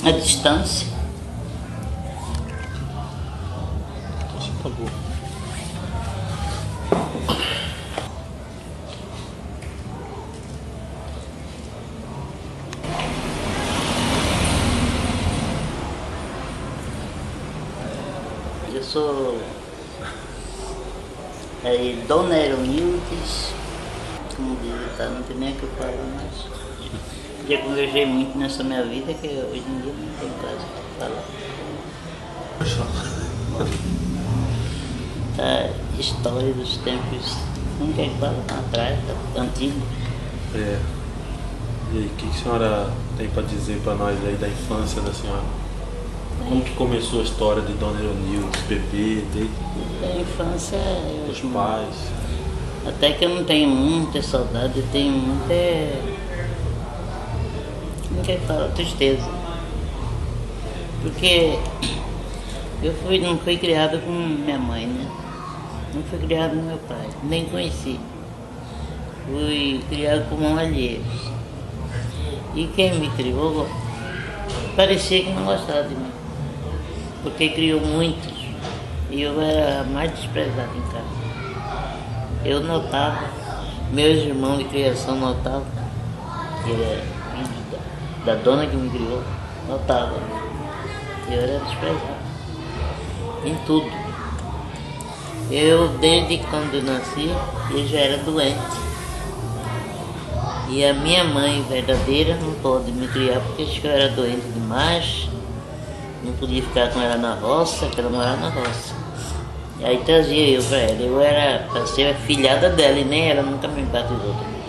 a distância. Acho que acabou. Eu sou Dona Eronildes, como diz, tá? Não tem nem o que eu falo, mas já conversei muito nessa minha vida que hoje em dia não tem quase o que falar. A história dos tempos, não quer que fala atrás, tá antigo. É. E aí, o que a senhora tem para dizer para nós aí da infância da senhora? Como que começou a história de Dona Eronildes, bebê, Da infância, dos pais? até que eu não tenho muita saudade, eu tenho muita, não quer falar, tristeza. Porque eu não fui criado com minha mãe, né? Não fui criado com meu pai, nem conheci. Fui criado com mão alheia. E quem me criou parecia que não gostava de mim. Porque criou muitos e eu era mais desprezado em casa. Eu notava, meus irmãos de criação notavam, que era filho da dona que me criou, notava. Eu era desprezado em tudo. Eu, desde quando eu nasci, eu já era doente. E a minha mãe verdadeira não pôde me criar porque acho que eu era doente demais. Não podia ficar com ela na roça, porque ela morava na roça. E aí trazia eu pra ela. Eu era pra ser a filhada dela e nem ela nunca me batizou também.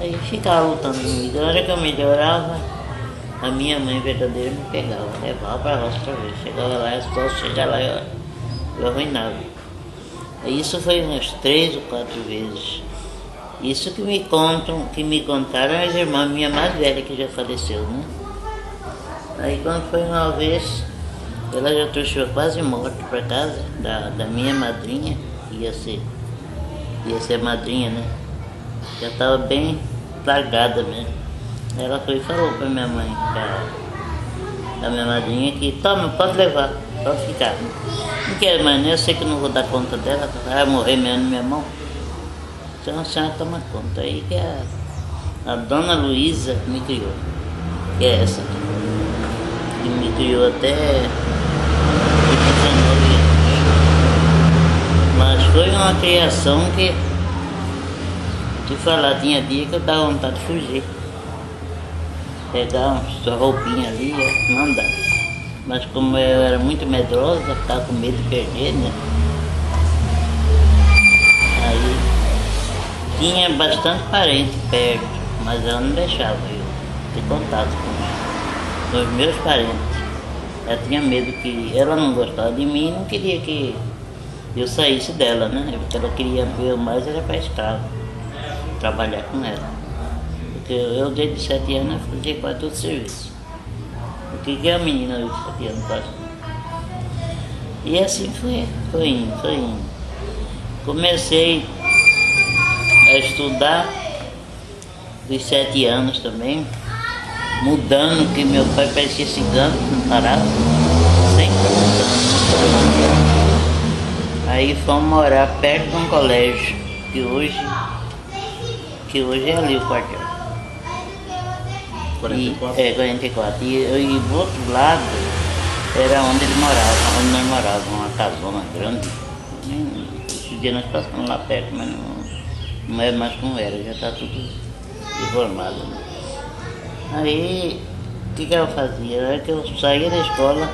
Aí ficava lutando comigo. Na hora que eu melhorava, a minha mãe verdadeira me pegava, levava pra roça outra vez. Chegava lá, só chegar lá eu arruinava. Isso foi umas 3 ou 4 vezes. Isso que me contaram as irmãs minha mais velha que já faleceu, né? Aí quando foi uma vez, ela já trouxe quase morta para casa da minha madrinha, que ia ser madrinha, né? Já estava bem largada mesmo. Ela foi e falou para minha mãe, a minha madrinha, que toma, pode levar, pode ficar. Não quero mais, né? Eu sei que não vou dar conta dela, vai morrer mesmo na minha mão. Então a senhora toma conta. Aí que a dona Luísa me criou, que é essa aqui. Que me criou até 19 anos. Mas foi uma criação que, te falar, tinha dia que eu dava vontade de fugir. Pegar uma roupinha ali e mandar. Mas como eu era muito medrosa, ficava com medo de perder, né? Aí tinha bastante parente perto, mas ela não deixava eu ter contato com os meus parentes. Ela tinha medo que ela não gostava de mim e não queria que eu saísse dela, né? Porque ela queria ver mais era para escravo, trabalhar com ela. Porque eu desde 7 anos fazia quase todo o serviço. O que a menina de 7 anos faz? E assim foi indo. Comecei a estudar dos 7 anos também, mudando, que meu pai parecia cigano, não parava, sempre mudando. Aí fomos morar perto de um colégio, que hoje é ali o quartel. 44? 44. E do outro lado era onde nós morávamos, uma casona grande. Esse dia nós passamos lá perto, mas não é mais como era, já está tudo reformado. Né? Aí, o que eu fazia? Era que eu saía da escola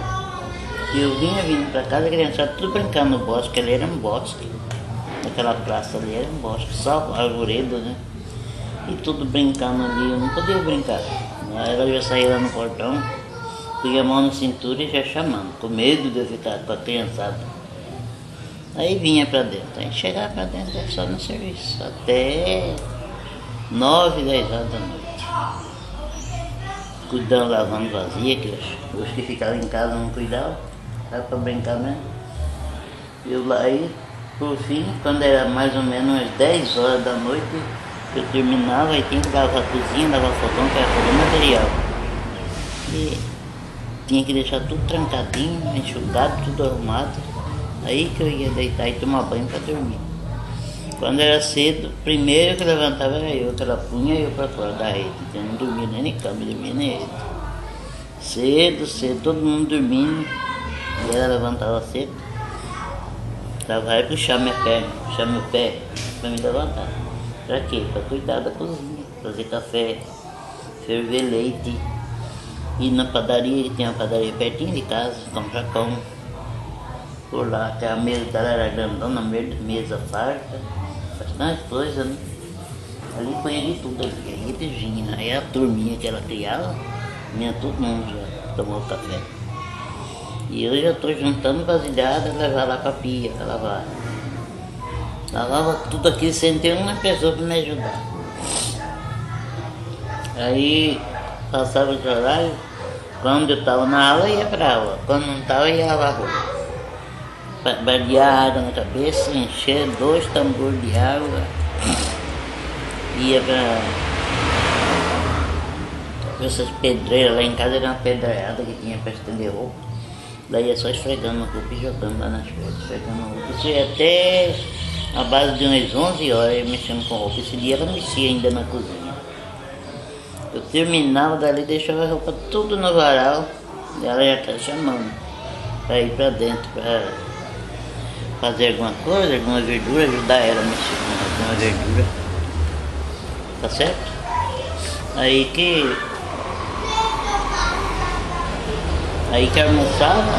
e eu vinha vindo para casa, a criançada tudo brincando no bosque, ali era um bosque. Aquela praça ali era um bosque, só arvoredo, né? E tudo brincando ali, eu não podia brincar. Aí ela já saía lá no portão, punha a mão na cintura e já chamando, com medo de eu ficar com a criançada. Aí vinha pra dentro, aí chegava pra dentro só no serviço, até 9, 10 horas da noite. Cuidando, lavando vazia, que os que ficavam em casa não cuidavam, dava pra brincar mesmo. Eu lá, aí, por fim, quando era mais ou menos umas 10 horas da noite, eu terminava e tinha que lavar a cozinha, lavar o fogão, que era todo material. E tinha que deixar tudo trancadinho, enxugado, tudo arrumado. Aí que eu ia deitar e tomar banho para dormir. Quando era cedo, primeiro que levantava era eu, que ela punha eu para fora da rede. Eu não dormia nem em cama, dormia nem rede. Cedo, todo mundo dormindo. E ela levantava cedo. Ela vai puxar minha perna, puxar meu pé para me levantar. Para quê? Para cuidar da cozinha, fazer café, ferver leite. Ir na padaria, que tem uma padaria pertinho de casa, comprar pão. Por lá, que a mesa dela era grandona, mesa farta, bastante coisa, né? Ali punha de tudo ali, aí beijinha. Aí a turminha que ela criava, todo mundo já tomou café. E eu já estou juntando vasilhada, levar lá para a pia, para lavar. Lavava tudo aqui sem ter uma pessoa para me ajudar. Aí passava o horário, quando eu estava na aula, ia para aula. Quando não estava, ia lavar roupa. Barbear água na cabeça, encher 2 tambores de água. Ia para essas pedreiras. Lá em casa era uma pedreirada que tinha para estender roupa. Daí ia só esfregando a roupa e jogando lá nas pedras, esfregando a roupa. Isso ia até a base de umas 11 horas mexendo com roupa. Esse dia ela mexia ainda na cozinha. Eu terminava dali, deixava a roupa tudo no varal. E ela já estava chamando para ir para dentro, para fazer alguma coisa, alguma verdura, ajudar ela a mexer com alguma verdura. Tá certo? Aí que almoçava,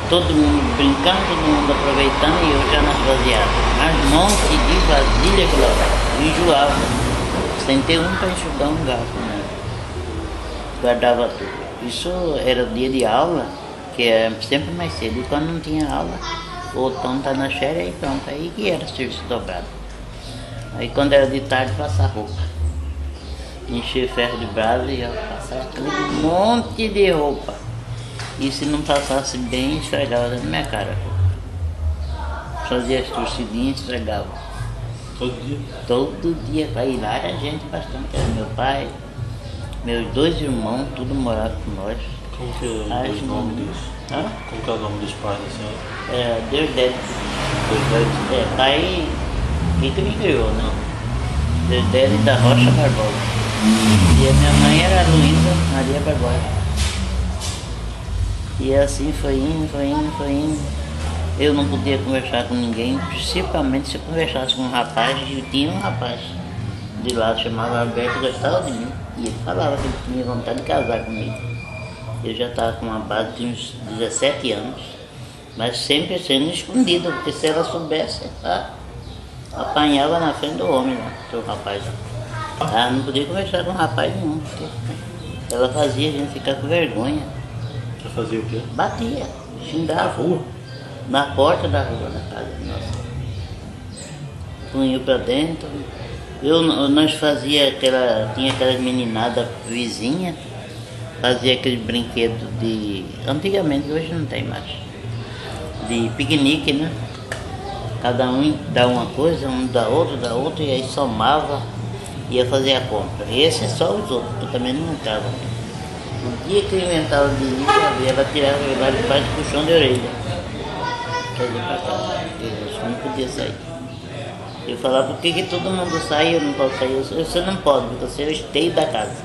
todo mundo brincando, todo mundo aproveitando e eu já nas vaziadas. Mas monte de vasilha que lavava, enjoava. Sem ter um para enxugar um garfo, né? Guardava tudo. Isso era dia de aula, que é sempre mais cedo. E quando não tinha aula, o outono tá na xeria e pronto. Aí que era serviço dobrado. Aí quando era de tarde, passar roupa. Encher ferro de brasa e ia passar aquele monte de roupa. E se não passasse bem, estragava na minha cara. Fazia as torcidinhas e estragava. Todo dia? Todo dia. Aí lá era gente bastante. Era meu pai, meus 2 irmãos, tudo morava com nós. Como que é o nome deles? Como que é o nome dos pais da senhora? É, Deus deve. Pai que me criou, não. Deus deve da Rocha Barbosa. E a minha mãe era Luísa Maria Barbosa. E assim foi indo. Eu não podia conversar com ninguém, principalmente se eu conversasse com um rapaz. Eu tinha um rapaz de lá, chamava Alberto, gostava de mim. E ele falava que ele tinha vontade de casar comigo. Eu já estava com uma base de uns 17 anos, mas sempre sendo escondido, porque se ela soubesse, apanhava na frente do homem lá, do rapaz lá. Não podia conversar com um rapaz nenhum, porque ela fazia a gente ficar com vergonha. Você fazia o quê? Batia, xingava. Na rua? Na porta da rua, na casa nossa. Punha pra dentro. Nós fazia tinha aquelas meninadas vizinhas, fazia aquele brinquedo de, antigamente, hoje não tem mais, de piquenique, né? Cada um dá uma coisa, um dá outra, e aí somava, ia fazer a compra. Esse é só os outros, que também não entravam. O dia que eu inventava de ir, ela tirava eu lá de baixo do puxão de orelha. Trazer pra casa, porque eu não podia sair. Eu falava, por que todo mundo sai e eu não posso sair? Você não pode, porque você é o esteio da casa.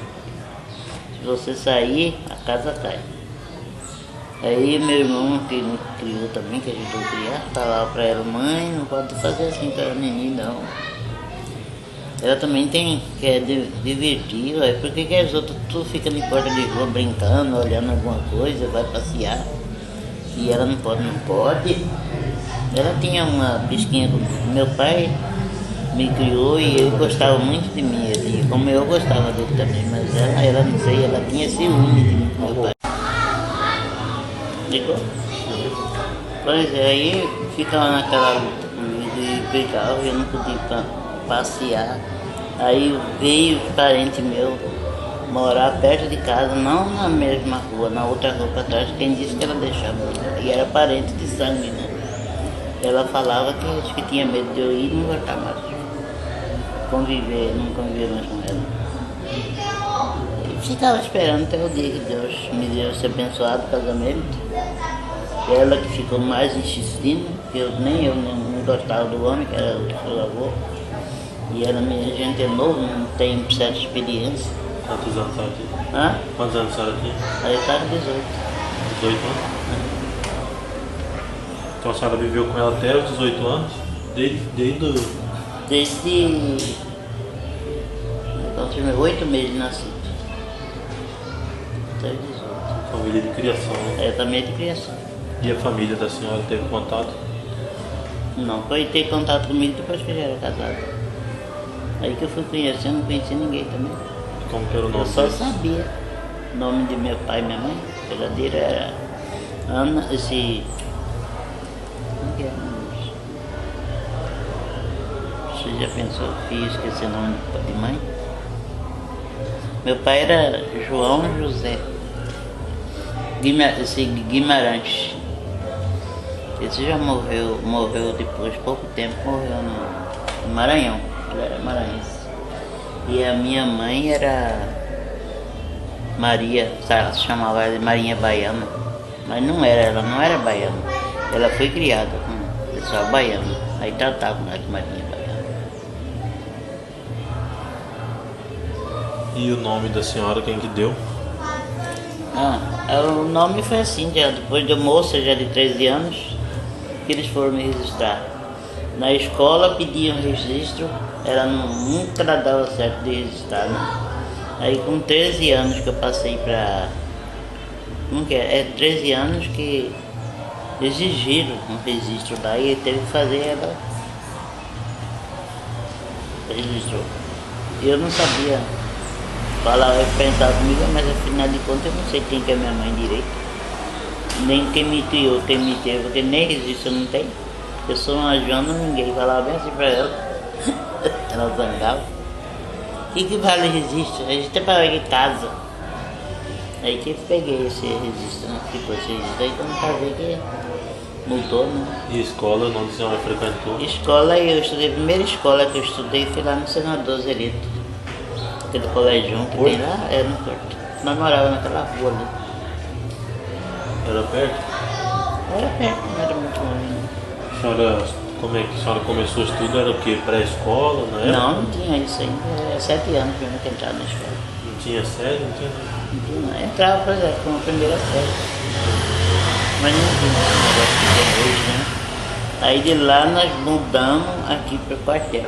Se você sair, a casa cai. Aí meu irmão, que me criou também, que ajudou a criar, falava pra ela, mãe, não pode fazer assim pra menina, não. Ela também quer divertir, ué. Por que as outras tudo fica de porta de rua brincando, olhando alguma coisa, vai passear? E ela não pode, não pode. Ela tinha uma pisquinha com meu pai, me criou e ele gostava muito de mim, e como eu gostava dele também, mas ela não sei, ela tinha ciúme de mim, meu pai. Ligou? Pois é, aí ficava naquela luta comigo e brigava, eu não podia passear. Aí veio os parentes meus morar perto de casa, não na mesma rua, na outra rua para trás, quem disse que ela deixava. E era parente de sangue, né? Ela falava que acho que tinha medo de eu ir e não voltar mais. Não conviver mais com ela. ficava esperando até o dia que Deus me deu esse abençoado casamento. Ela que ficou mais insistindo, que eu não gostava do homem, que era o seu avô. E ela, a gente é novo, não tem certa experiência. Quantos anos ela tinha? Hã? Quantos anos ela tinha? Aí eu estava 18. 18 anos? Então a senhora viveu com ela até os 18 anos? Desde então, tinha 8 meses de nascido. Até 18. Família de criação, né? É também de criação. E a família da senhora teve contato? Não, foi ter contato comigo depois que eu já era casado. Aí que eu fui conhecendo, não conheci ninguém também. Como que era o nome Eu só deles? sabia o nome de meu pai e minha mãe. O verdadeiro era Ana, como que é? Você já pensou que ia esquecer o nome de mãe? Meu pai era João José Guimarães. Esse já morreu depois, pouco tempo, morreu no Maranhão. Ele era maranhense. E a minha mãe era Maria, se chamava ela de Marinha Baiana. Mas ela não era baiana. Ela foi criada com o pessoal baiano. Aí tratavam ela de Marinha Baiana. E o nome da senhora, quem que deu? O nome foi assim, já depois de moça, já de 13 anos, que eles foram me registrar. Na escola pediam registro, ela nunca dava certo de registrar, né? Aí com 13 anos que eu passei para... Como que é? É 13 anos que exigiram um registro daí, teve que fazer, ela registrou. Eu não sabia falar, pensar comigo, mas afinal de contas eu não sei quem que é minha mãe direito. Nem quem me criou, quem me teve, porque nem registro não tem. Eu sou uma Joana, ninguém falava bem assim pra ela. Ela zangava. O que vale registro? Registro é para ir casa. Aí que eu peguei esse registro, né? Ficou esse registro. Aí quando casei que mudou, né? E escola, onde a senhora frequentou? Escola, eu estudei, a primeira escola que eu estudei foi lá no Senador Zerito. Aquele colégio que tem lá, era no Porto. Nós morávamos naquela rua ali. Era perto? Era perto, não era muito longe. Não. Como é que a senhora começou o estudo? Era o quê? Pré-escola, não era? Não tinha isso ainda. Era 7 anos que eu nunca entrava na escola. Não tinha série? Não tinha nada? Não tinha, não. Entrava, por exemplo, como a primeira série. Mas não tinha esse negócio que tem hoje, né? Aí de lá nós mudamos aqui para o quartel.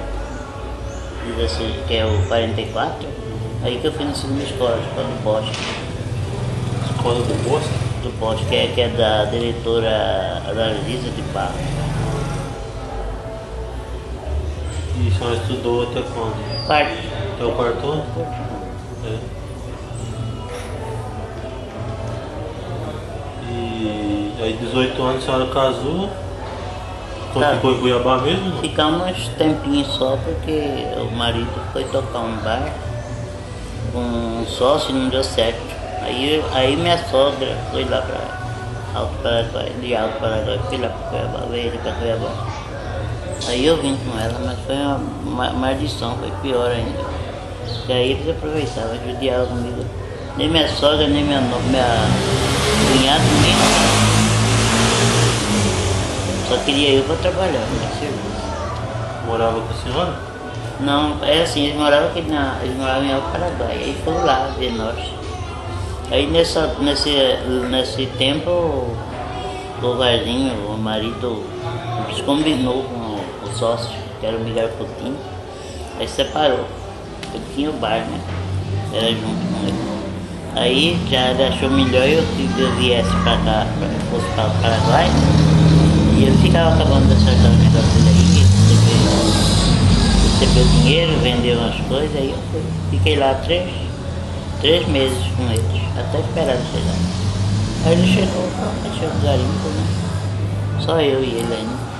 Diz assim, que é o 44. Aí que eu fui na segunda escola, a escola do Bosque. Escola do Bosque? Do Bosque, que é da diretora Analisa de Barro. E a senhora estudou até quando? Quarto. Até o quarto ano? É. E aí 18 anos a senhora casou? Tá. Ficou em Cuiabá mesmo? Não? Ficamos uns tempinhos só porque o marido foi tocar um bar com um sócio e não deu certo. Aí minha sogra foi lá para Alto Paraguai, de Alto Paraguai, fui lá para Cuiabá, veio ele para Cuiabá. Aí eu vim com ela, mas foi uma maldição, foi pior ainda. E aí eles aproveitavam, judiavam comigo. Nem minha sogra, nem minha cunhada, ninguém. Só queria eu para trabalhar, no serviço. Morava com a senhora? Não, é assim, eles moravam eles moravam em Alto Paraguai, aí foram lá ver nós. Aí nesse tempo o Varzinho, o marido, combinou com o sócio, que era o Miguel Coutinho, aí separou. Ele tinha o bar, né? Era junto com ele. Aí já ele achou melhor eu viesse pra cá, fosse para o Paraguai, e ele ficava acabando de acertar o negócio dele aí, recebeu dinheiro, vendeu umas coisas, aí eu fiquei lá 3 meses com eles, até esperar ele chegar. Aí ele chegou, fechou o garimpo, né? Só eu e ele ainda.